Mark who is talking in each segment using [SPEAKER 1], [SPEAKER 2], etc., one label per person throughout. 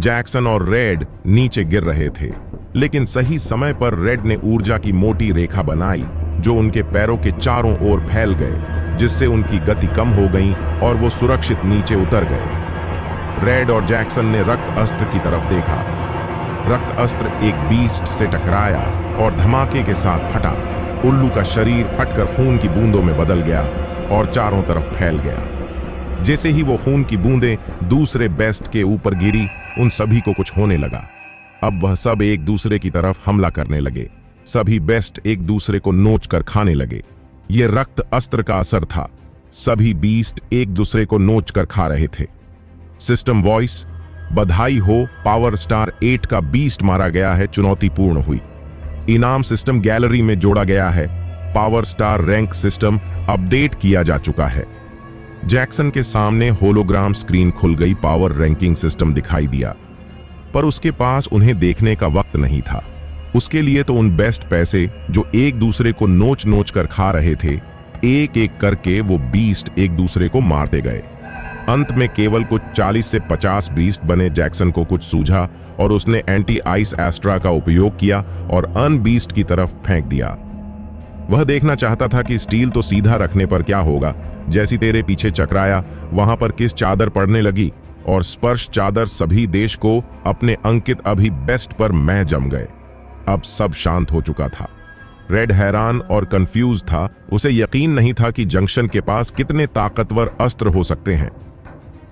[SPEAKER 1] Jackson और red नीचे गिर रहे थे, लेकिन सही समय पर रेड ने ऊर्जा की मोटी रेखा बनाई जो उनके पैरों के चारों ओर फैल गए, जिससे उनकी गति कम हो गई और वो सुरक्षित नीचे उतर गए। रेड और जैक्सन ने रक्त अस्त्र की तरफ देखा। रक्त अस्त्र एक बीस्ट से टकराया और धमाके के साथ फटा। उल्लू का शरीर फटकर खून की बूंदों में बदल गया और चारों तरफ फैल गया। जैसे ही वो खून की बूंदें दूसरे बेस्ट के ऊपर गिरी, उन सभी को कुछ होने लगा। अब वह सब एक दूसरे की तरफ हमला करने लगे। सभी बेस्ट एक दूसरे को नोच कर खाने लगे। यह रक्त अस्त्र का असर था। सभी बीस्ट एक दूसरे को नोच कर खा रहे थे। सिस्टम वॉइस, बधाई हो, पावर स्टार 8 का बीस्ट मारा गया है, चुनौतीपूर्ण हुई। इनाम सिस्टम गैलरी में जोड़ा गया है। Power star rank system update किया जा चुका है। जैक्सन के सामने होलोग्राम स्क्रीन खुल गई। पावर रैंकिंग सिस्टम दिखाई दिया, पर उसके पास उन्हें देखने का वक्त नहीं था। उसके लिए तो उन बेस्ट पैसे जो एक दूसरे को नोच नोच कर खा रहे थे, एक एक करके वो बीस्ट एक दूसरे को मारते गए। अंत में केवल कुछ 40 से 50 बीस्ट बने। जैक्सन को कुछ सूझा और उसने एंटी आइस एस्ट्रा का उपयोग किया और अन बीस्ट की तरफ फेंक दिया। वह देखना चाहता था कि स्टील तो सीधा रखने पर क्या होगा। जैसी तेरे पीछे चकराया, वहां पर किस चादर पड़ने लगी और स्पर्श चादर सभी देश को अपने अंकित अभी बेस्ट पर मैं जम गए। अब सब शांत हो चुका था। रेड हैरान और कंफ्यूज था। उसे यकीन नहीं था कि जंक्शन के पास कितने ताकतवर अस्त्र हो सकते हैं,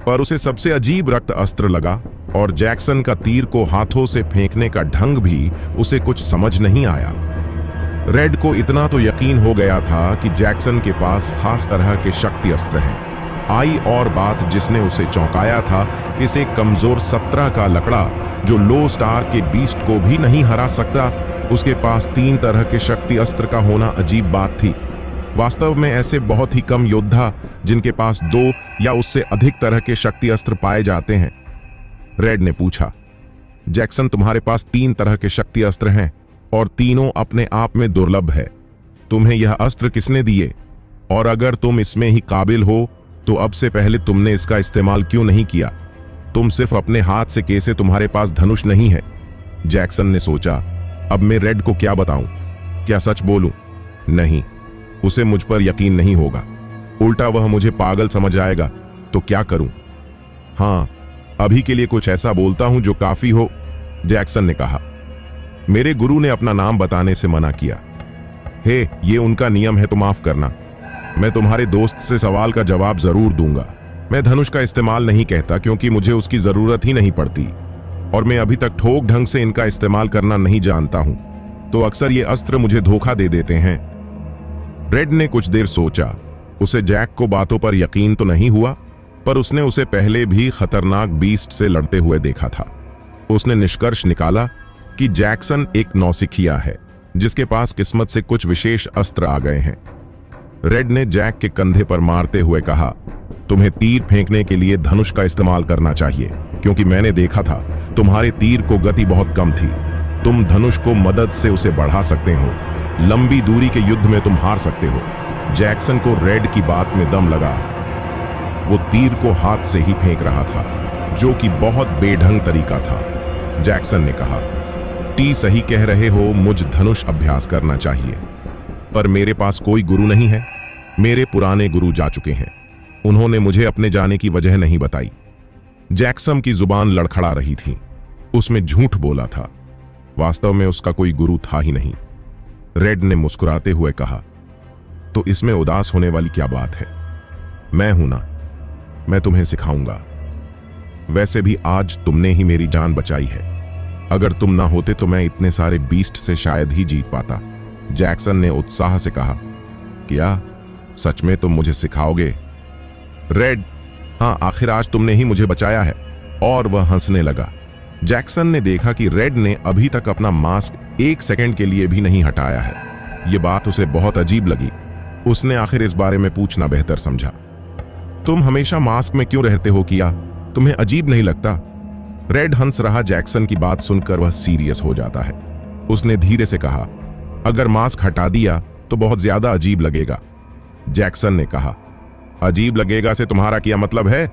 [SPEAKER 1] पर उसे सबसे अजीब रक्त अस्त्र लगा और जैक्सन का तीर को हाथों से फेंकने का ढंग भी उसे कुछ समझ नहीं आया। रेड को इतना तो यकीन हो गया था कि जैक्सन के पास खास तरह के शक्ति अस्त्र हैं। आई और बात जिसने उसे चौंकाया था, इसे कमजोर 17 का लकड़ा जो लो स्टार के बीस्ट को भी नहीं हरा सकता, उसके पास 3 तरह के शक्ति अस्त्र का होना अजीब बात थी। वास्तव में ऐसे बहुत ही कम योद्धा जिनके पास 2 या उससे अधिक तरह के शक्ति अस्त्र पाए जाते हैं। रेड ने पूछा, जैक्सन तुम्हारे पास 3 तरह के शक्ति अस्त्र हैं और तीनों अपने आप में दुर्लभ है। तुम्हें यह अस्त्र किसने दिए? और अगर तुम इसमें ही काबिल हो तो अब से पहले तुमने इसका इस्तेमाल क्यों नहीं किया? तुम सिर्फ अपने हाथ से कैसे तुम्हारे पास धनुष नहीं है? जैक्सन ने सोचा, अब मैं रेड को क्या बताऊं? क्या सच बोलूं? नहीं, उसे मुझ पर यकीन नहीं होगा। उल्टा वह मुझे पागल समझ आएगा। तो क्या करूं? हां, अभी के लिए कुछ ऐसा बोलता हूं जो काफी हो, जैक्सन ने कहा। मेरे गुरु ने अपना नाम बताने से मना किया। हे, ये उनका नियम है तो माफ करना। मैं तुम्हारे दोस्त से सवाल का जवाब जरूर दूंगा। मैं धनुष का इस्तेमाल नहीं कहता क्योंकि मुझे उसकी जरूरत ही नहीं पड़ती और मैं अभी तक ठोक ढंग से इनका इस्तेमाल करना नहीं जानता हूं, तो अक्सर ये अस्त्र मुझे धोखा दे देते हैं। रेड ने कुछ देर सोचा। उसे जैक को बातों पर यकीन तो नहीं हुआ, पर उसने उसे पहले भी खतरनाक बीस्ट से लड़ते हुए देखा था। उसने निष्कर्ष निकाला कि जैक्सन एक नौसिखिया है जिसके पास किस्मत से कुछ विशेष अस्त्र आ गए हैं। रेड ने जैक के कंधे पर मारते हुए कहा, तुम्हें तीर फेंकने के लिए धनुष का इस्तेमाल करना चाहिए क्योंकि मैंने देखा था तुम्हारे तीर को गति बहुत कम थी। तुम धनुष को मदद से उसे बढ़ा सकते हो। लंबी दूरी के युद्ध में तुम हार सकते हो। जैक्सन को रेड की बात में दम लगा। वो तीर को हाथ से ही फेंक रहा था, जो कि बहुत बेढंग तरीका था। जैक्सन ने कहा, टी सही कह रहे हो, मुझ धनुष अभ्यास करना चाहिए, पर मेरे पास कोई गुरु नहीं है। मेरे पुराने गुरु जा चुके हैं। उन्होंने मुझे अपने जाने की वजह नहीं बताई। जैक्सन की जुबान लड़खड़ा रही थी। उसमें झूठ बोला था। वास्तव में उसका कोई गुरु था ही नहीं। रेड ने मुस्कुराते हुए कहा, तो इसमें उदास होने वाली क्या बात है? मैं हूं ना, मैं तुम्हें सिखाऊंगा। वैसे भी आज तुमने ही मेरी जान बचाई है। अगर तुम ना होते तो मैं इतने सारे बीस्ट से शायद ही जीत पाता। जैक्सन ने उत्साह से कहा, क्या सच में तुम मुझे सिखाओगे? रेड, हाँ, आखिर आज तुमने ही मुझे बचाया है। और वह हंसने लगा। जैक्सन ने देखा कि रेड ने अभी तक अपना मास्क 1 सेकंड के लिए भी नहीं हटाया है। यह बात उसे बहुत अजीब लगी। उसने आखिर इस बारे में पूछना बेहतर समझा। तुम हमेशा मास्क में क्यों रहते हो किया? तुम्हें अजीब नहीं लगता? रेड हंस रहा। जैक्सन की बात सुनकर वह सीरियस हो जाता है। उसने धीरे से कहा, अगर मास्क हटा दिया तो बहुत ज्यादा अजीब लगेगा। जैक्सन ने कहा, अजीब लगेगा से तुम्हारा क्या मतलब है?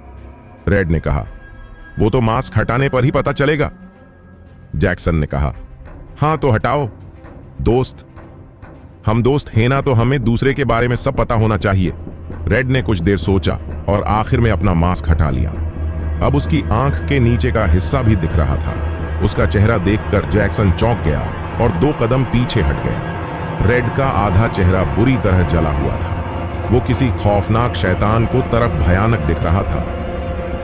[SPEAKER 1] रेड ने कहा, वो तो मास्क हटाने पर ही पता चलेगा। जैक्सन ने कहा, हां तो हटाओ दोस्त, हम दोस्त हैं ना, तो हमें दूसरे के बारे में सब पता होना चाहिए। रेड ने कुछ देर सोचा और आखिर में अपना मास्क हटा लिया। अब उसकी आंख के नीचे का हिस्सा भी दिख रहा था। उसका चेहरा देखकर जैक्सन चौंक गया और 2 कदम पीछे हट गया। रेड का आधा चेहरा बुरी तरह जला हुआ था। वो किसी खौफनाक शैतान को तरफ भयानक दिख रहा था।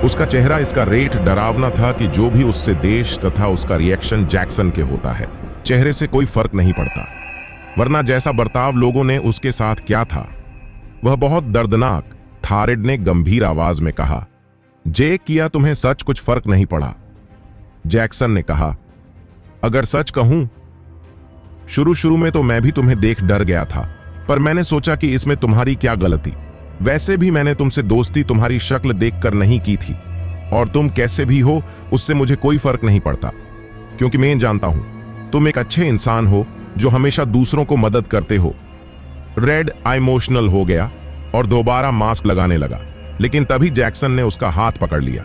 [SPEAKER 1] उसका चेहरा इसका रेट डरावना था कि जो भी उससे देश तथा उसका रिएक्शन जैक्सन के होता है, चेहरे से कोई फर्क नहीं पड़ता। वरना जैसा बर्ताव लोगों ने उसके साथ किया था वह बहुत दर्दनाक था। रेड ने गंभीर आवाज में कहा, जे किया तुम्हें सच कुछ फर्क नहीं पड़ा। जैक्सन ने कहा, अगर सच कहूं, शुरू में तो मैं भी तुम्हें देख डर गया था, पर मैंने सोचा कि इसमें तुम्हारी क्या गलती। वैसे भी मैंने तुमसे दोस्ती तुम्हारी शक्ल देखकर नहीं की थी, और तुम कैसे भी हो उससे मुझे कोई फर्क नहीं पड़ता, क्योंकि मैं जानता हूं तुम एक अच्छे इंसान हो जो हमेशा दूसरों को मदद करते हो। रेड इमोशनल हो गया और दोबारा मास्क लगाने लगा, लेकिन तभी जैक्सन ने उसका हाथ पकड़ लिया।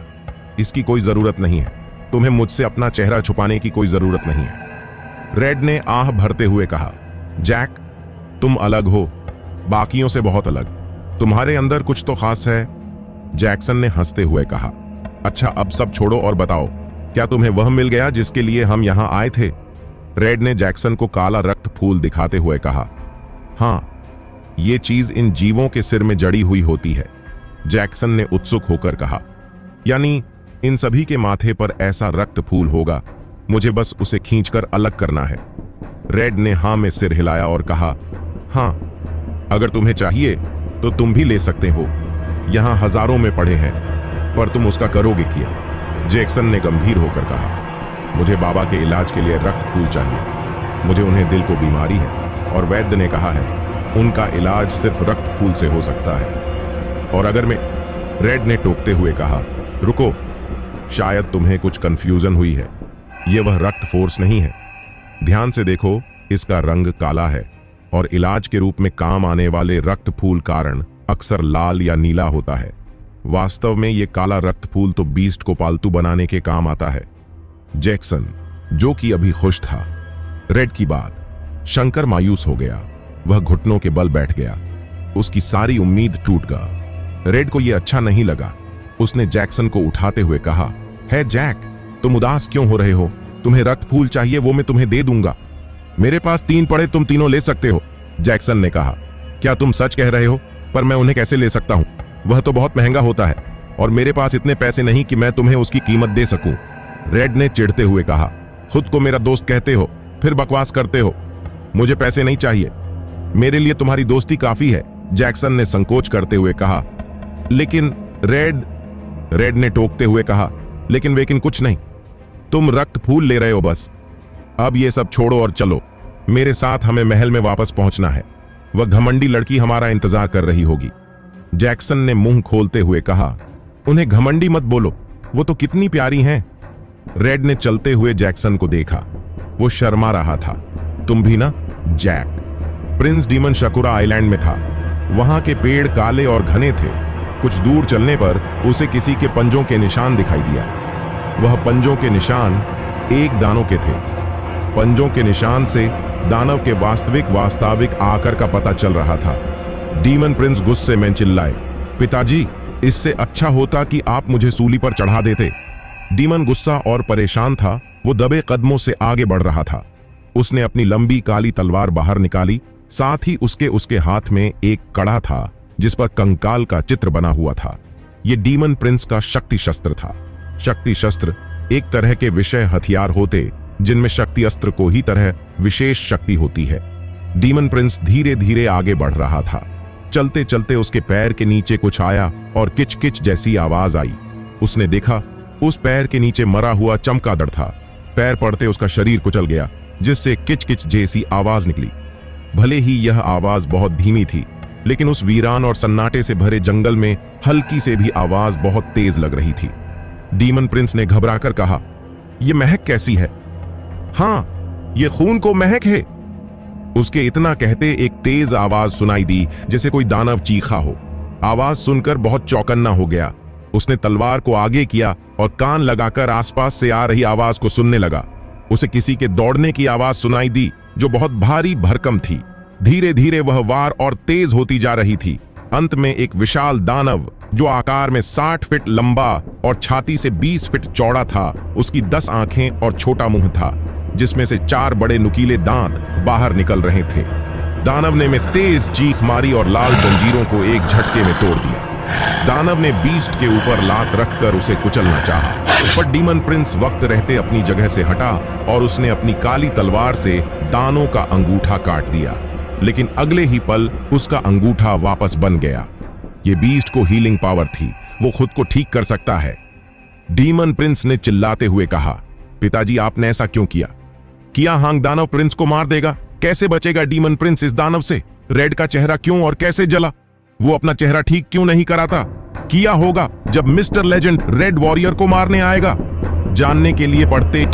[SPEAKER 1] इसकी कोई जरूरत नहीं है, तुम्हें मुझसे अपना चेहरा छुपाने की कोई जरूरत नहीं है। रेड ने आह भरते हुए कहा, जैक तुम अलग हो, बाकियों से बहुत अलग। तुम्हारे अंदर कुछ तो खास है। जैक्सन ने हंसते हुए कहा, अच्छा अब सब छोड़ो और बताओ, क्या तुम्हें वह मिल गया जिसके लिए हम यहां आए थे? रेड ने जैक्सन को काला रक्त फूल दिखाते हुए कहा, हां, ये चीज इन जीवों के सिर में जड़ी हुई होती है। जैक्सन ने उत्सुक होकर कहा, यानी इन सभी के माथे पर ऐसा रक्त फूल होगा, मुझे बस उसे खींचकर अलग करना है। रेड ने हां में सिर हिलाया और कहा, हां, अगर तुम्हें चाहिए तो तुम भी ले सकते हो, यहां हजारों में पड़े हैं, पर तुम उसका करोगे क्या? जैक्सन ने गंभीर होकर कहा, मुझे बाबा के इलाज के लिए रक्त फूल चाहिए। मुझे उन्हें दिल को बीमारी है और वैद्य ने कहा है उनका इलाज सिर्फ रक्त फूल से हो सकता है। और अगर मैं, रेड ने टोकते हुए कहा, रुको, शायद तुम्हें कुछ कंफ्यूजन हुई है। यह वह रक्त फोर्स नहीं है। ध्यान से देखो, इसका रंग काला है और इलाज के रूप में काम आने वाले रक्त फूल कारण अक्सर लाल या नीला होता है। वास्तव में यह काला रक्त फूल तो बीस्ट को पालतू बनाने के काम आता है। जैक्सन, जो कि अभी खुश था रेड की बात, शंकर मायूस हो गया। वह घुटनों के बल बैठ गया। उसकी सारी उम्मीद टूट गई। रेड को यह अच्छा नहीं लगा। उसने जैक्सन को उठाते हुए कहा, है जैक, तुम उदास क्यों हो रहे हो? तुम्हें रक्त फूल चाहिए, वो मैं तुम्हें दे दूंगा। मेरे पास 3 पड़े, तुम तीनों ले सकते हो। जैक्सन ने कहा, क्या तुम सच कह रहे हो? पर मैं उन्हें कैसे ले सकता हूं? वह तो बहुत महंगा होता है और मेरे पास इतने पैसे नहीं कि मैं तुम्हें उसकी कीमत दे सकूं। रेड ने चिढ़ते हुए कहा, खुद को मेरा दोस्त कहते हो, फिर बकवास करते हो। मुझे पैसे नहीं चाहिए, मेरे लिए तुम्हारी दोस्ती काफी है। जैक्सन ने संकोच करते हुए कहा, लेकिन रेड ने टोकते हुए कहा, लेकिन कुछ नहीं, तुम रक्त फूल ले रहे हो बस। अब ये सब छोड़ो और चलो, मेरे साथ हमें महल में वापस पहुंचना है। वह घमंडी लड़की हमारा इंतजार कर रही होगी। जैक्सन ने मुंह खोलते हुए कहा, उन्हें घमंडी मत बोलो, वो तो कितनी प्यारी हैं। रेड ने चलते हुए जैक्सन को देखा। वो शर्मा रहा था। तुम भी ना जैक? प्रिंस डीमन शकुरा आइलैंड में था। वहां के पेड़ काले और घने थे। कुछ दूर चलने पर उसे किसी के पंजों के निशान दिखाई दिया। वह पंजों के निशान एक दानव के थे। पंजों के निशान से दानव के वास्तविक आकार का पता चल रहा था। डीमन प्रिंस गुस्से में चिल्लाए, पिताजी, इससे अच्छा होता कि आप मुझे सूली पर चढ़ा देते। डीमन गुस्सा और परेशान था। वो दबे कदमों से आगे बढ़ रहा था। उसने अपनी लंबी काली तलवार बाहर निकाली। साथ ही उसके हाथ में एक कड़ा था जिस पर कंकाल का चित्र बना हुआ था। यह डीमन प्रिंस का शक्ति शस्त्र था। शक्ति शस्त्र एक तरह के विषय हथियार होते जिनमें शक्ति अस्त्र को ही तरह विशेष शक्ति होती है। डीमन प्रिंस धीरे धीरे आगे बढ़ रहा था। चलते चलते उसके पैर के नीचे कुछ आया और किच किच जैसी आवाज आई। उसने देखा उस पैर के नीचे मरा हुआ चमगादड़ था। पैर पड़ते उसका शरीर कुचल गया, जिससे किच किच जैसी आवाज निकली। भले ही यह आवाज बहुत धीमी थी, लेकिन उस वीरान और सन्नाटे से भरे जंगल में हल्की से भी आवाज बहुत तेज लग रही थी। डीमन प्रिंस ने घबराकर कहा, यह महक कैसी है? हां, यह खून को महक है। उसके इतना कहते एक तेज आवाज सुनाई दी, जैसे कोई दानव चीखा हो। आवाज सुनकर बहुत चौकन्ना हो गया। उसने तलवार को आगे किया और कान लगाकर आसपास से आ रही आवाज को सुनने लगा। उसे किसी के दौड़ने की आवाज सुनाई दी जो बहुत भारी भरकम थी। धीरे धीरे वह वार और तेज होती जा रही थी। अंत में एक विशाल दानव जो आकार में 60 फीट लंबा और छाती से 20 फीट चौड़ा था, उसकी 10 आंखें और छोटा मुंह था जिसमें से 4 बड़े नुकीले दांत बाहर निकल रहे थे। दानव ने में तेज चीख मारी और लाल जंजीरों को एक झटके में तोड़ दिया। दानव ने बीस्ट के ऊपर लात रखकर उसे कुचलना चाहा, पर डीमन प्रिंस वक्त रहते अपनी जगह से हटा और उसने अपनी काली तलवार से दानों का अंगूठा काट दिया। लेकिन अगले ही पल उसका अंगूठा वापस बन गया। ये बीस्ट को हीलिंग पावर थी, वो खुद को ठीक कर सकता है। डीमन प्रिंस ने चिल्लाते हुए कहा, पिताजी आपने ऐसा क्यों किया? किया हांग दानव प्रिंस को मार देगा। कैसे बचेगा डीमन प्रिंस इस दानव से? रेड का चेहरा क्यों और कैसे जला? वो अपना चेहरा ठीक क्यों नहीं कराता? किया होगा जब मिस्टर लेजेंड रेड वॉरियर को मारने आएगा। जानने के लिए पढ़ते